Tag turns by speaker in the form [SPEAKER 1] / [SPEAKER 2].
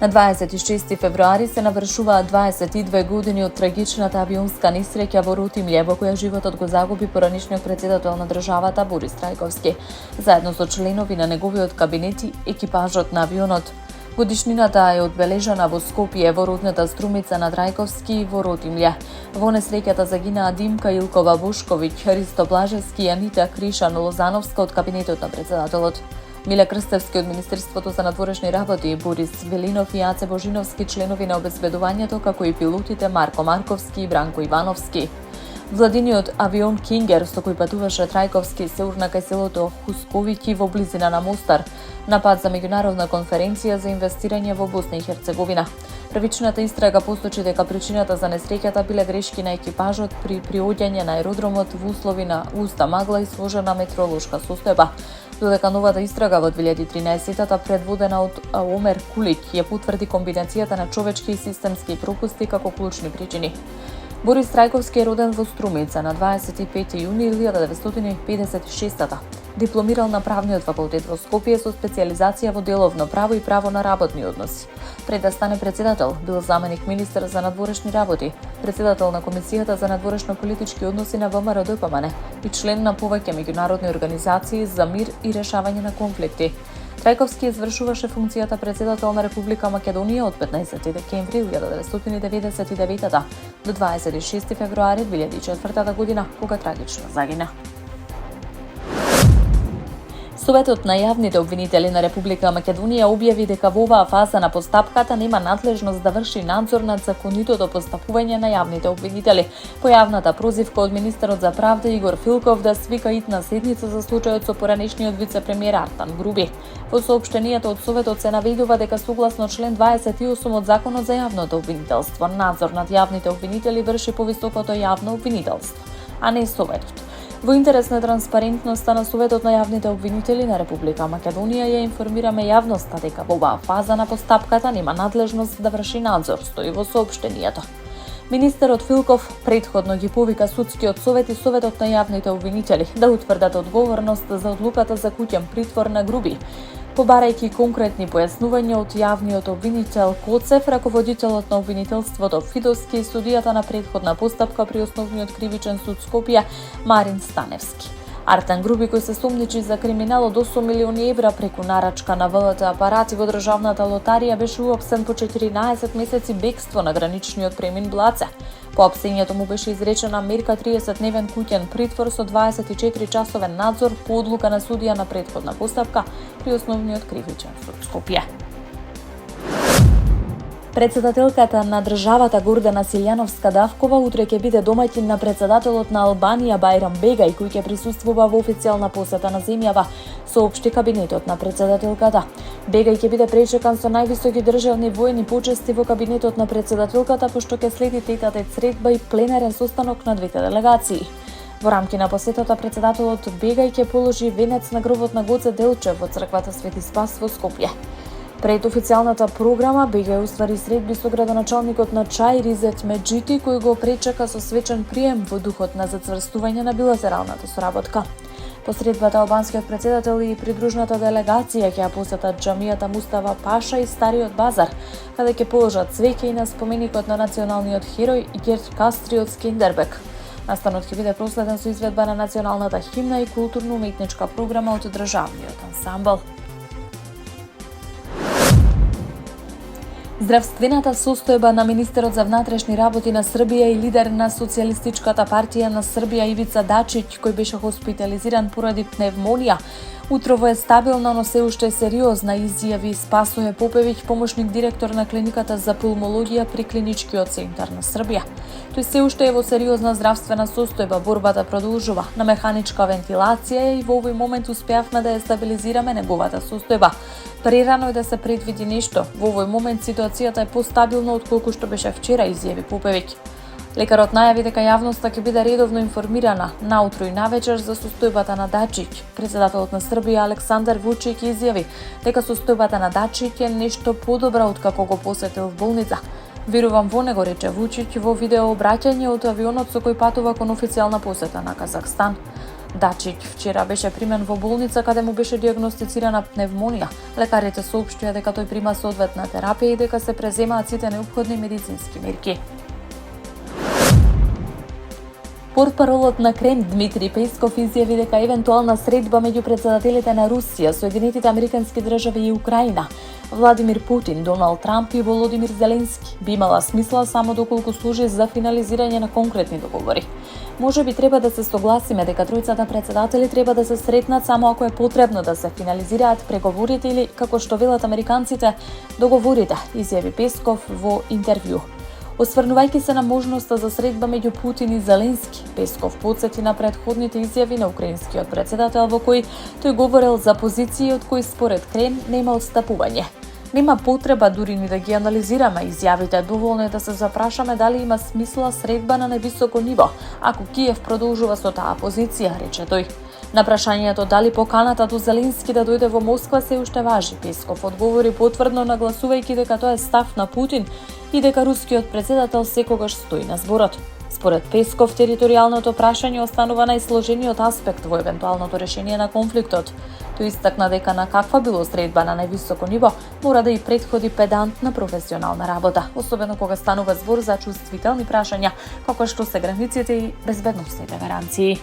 [SPEAKER 1] На 26 февруари се навршуваат 22 години од трагичната авионска несреќа во Ротимље, во која животот го загуби поранишниот председател на државата Борис Трајковски, заедно со членови на неговиот кабинет и екипажот на авионот. Годишнината е одбележана во Скопје, во родната струмица на Трајковски во Ротимље. Во несреќата загинаа Димка Илкова Бушковиќ, Христо Блажевски и Анита Кришан Лозановска од кабинетот на председателот. Миле Крстевски од Министерството за надворешни работи, Борис Велинов и Јаце Божиновски, членови на обезбедувањето, како и пилотите Марко Марковски и Бранко Ивановски. Владиниот авион Кингер, со кој патуваше Трајковски, се урна кај селото Хусковиќи во близина на Мостар, на пат за меѓународна конференција за инвестирање во Босна и Херцеговина. Првичната истрага посочи дека причината за несреќата биле грешки на екипажот при приоѓање на аеродромот во услови на густа магла и сложена метеоролошка состојба. Додека новата истрага во 2013-та, предводена од Омер Кулик, ја потврди комбинацијата на човечки и системски пропусти како клучни причини. Борис Трајковски е роден во Струмица на 25 јуни 1956-та. Дипломирал на правниот факултет во Скопје со специјализација во деловно право и право на работни односи. Пред да стане председател, бил заменик министер за надворешни работи, председател на Комисијата за надворешно-политички односи на ВМРО-ДПМН и член на повеќе меѓународни организации за мир и решавање на конфликти. Трајковски извршуваше функцијата председател на Република Македонија од 15 декември 1999 до 26 февруари 2004 година, кога трагично загина. Советот на јавните обвинители на Република Македонија објави дека во оваа фаза на постапката нема надлежност да врши надзор над законитото постапување на јавните обвинители. По јавната прозивка од министерот за правда Игор Филков да свика итна седница за случајот со поранешниот вице-премиер Артан Груби. Во соопштенијето од Советот се наведува дека согласно член 28 од Законот за јавното обвинителство, надзор над јавните обвинители врши повисокото јавно обвинителство, а не Советот. Во интерес на транспарентноста на Советот на јавните обвинители на Република Македонија ја информираме јавноста дека во оваа фаза на постапката нема надлежност да врши надзор, стои во соопштенијето. Министерот Филков претходно ги повика Судскиот совет и Советот на јавните обвинители да утврдат одговорност за одлуката за куќен притвор на Груби, побарајќи конкретни појаснувања од јавниот обвинител Коцев, раководителот на обвинителството Фидоски и судијата на претходна постапка при Основниот кривичен суд Скопје Марин Станевски. Артан Груби, кој се сомничи за криминал од 8 милиони евра преку нарачка на ВЛТ апарати во државната лотарија, беше уапсен по 14 месеци бегство на граничниот премин Блаце. По апсењето му беше изречена мерка 30-дневен куќен притвор со 24-часовен надзор по одлука на судија на претходна постапка при Основниот кривичен суд Скопје. Председателката на државата Гордана Силјановска-Давкова утре ќе биде домаќин на председателот на Албанија Бајрам Бегај, кој ќе присуствува во официјална посета на земјава, соопшти кабинетот на председателката. Бегај ќе биде пречекан со највисоки државни воени почести во кабинетот на председателката, пошто ќе следи тетатет средба и пленарен состанок на двете делегации. Во рамки на посетата председателот Бегај ќе положи венец на гробот на Гоце Делчев во црквата Свети Спас во Скопје. Пред официјалната програма Бегај уствари средби со градоначалникот на Чај Ризет Меджити, кој го пречека со свечен прием во духот на зацврстување на билатералната соработка. По средбата албанскиот председател и придружната делегација ќе ја посетат џамијата Мустава Паша и Стариот базар, каде ќе положат цвеќе и на споменикот на националниот херој Герт Кастри од Скендербек. Настанот ќе биде проследен со изведба на националната химна и културно-уметничка програма од државниот ансамбл. Здравствената состојба на министерот за внатрешни работи на Србија и лидер на Социјалистичката партија на Србија Ивица Дачиќ, кој беше хоспитализиран поради пневмонија, утрово е стабилна, но се уште сериозна, изјави Спасоје Попевиќ, помошник директор на клиниката за пулмологија при Клиничкиот центар на Србија. Тој се уште е во сериозна здравствена состојба, борбата продолжува. На механичка вентилација и во овој момент успеавме да ја стабилизираме неговата состојба. Прерано е да се предвиди нешто. Во овој момент ситуацијата е постабилна отколку што беше вчера, изјави Попевиќ. Лекарот најави дека јавноста ќе биде редовно информирана наутро и навечер за состојбата на Дачиќ. Председателот на Србија Александар Вучиќ изјави дека состојбата на Дачиќ е нешто подобра откако го посетил в болница. Верувам во него, рече Вучиќ во видео обраќање од авионот со кој патува кон официјална посета на Казахстан. Дачич вчера беше примен во болница каде му беше диагностицирана пневмонија. Лекарите соопштија дека тој прима соодветна терапија и дека се преземаат сите неопходни медицински мерки. Портпаролот на Кремљ Дмитри Песков изјави дека евентуална средба меѓу председателите на Русија, Соединетите Американски држави и Украина, Владимир Путин, Доналд Трамп и Володимир Зеленски би имала смисла само доколку служи за финализирање на конкретни договори. Може би треба да се согласиме дека тројцата председатели треба да се сретнат само ако е потребно да се финализираат преговорите или, како што велат американците, договорите, изјави Песков во интервју. Осврнувајќи се на можноста за средба меѓу Путин и Зеленски, Песков потсети на претходните изјави на украинскиот председател во кои тој говорел за позиции од кои според Кремљ нема отстапување. Нема потреба дури ни да ги анализираме изјавите, доволно е да се запрашаме дали има смисла средба на невисоко ниво, ако Киев продолжува со таа позиција, рече тој. На прашањето дали поканата до Зеленски да дојде во Москва се уште важи, Песков одговори потврдно нагласувајќи дека тоа е став на Путин и дека рускиот председател секогаш стои на зборот. Според Песков, територијалното прашање останува најсложениот аспект во евентуалното решение на конфликтот. Тој истакна дека на каква било средба на највисоко ниво мора да и претходи педантна професионална работа, особено кога станува збор за чувствителни прашања, како што се границите и безбедносните гаранции.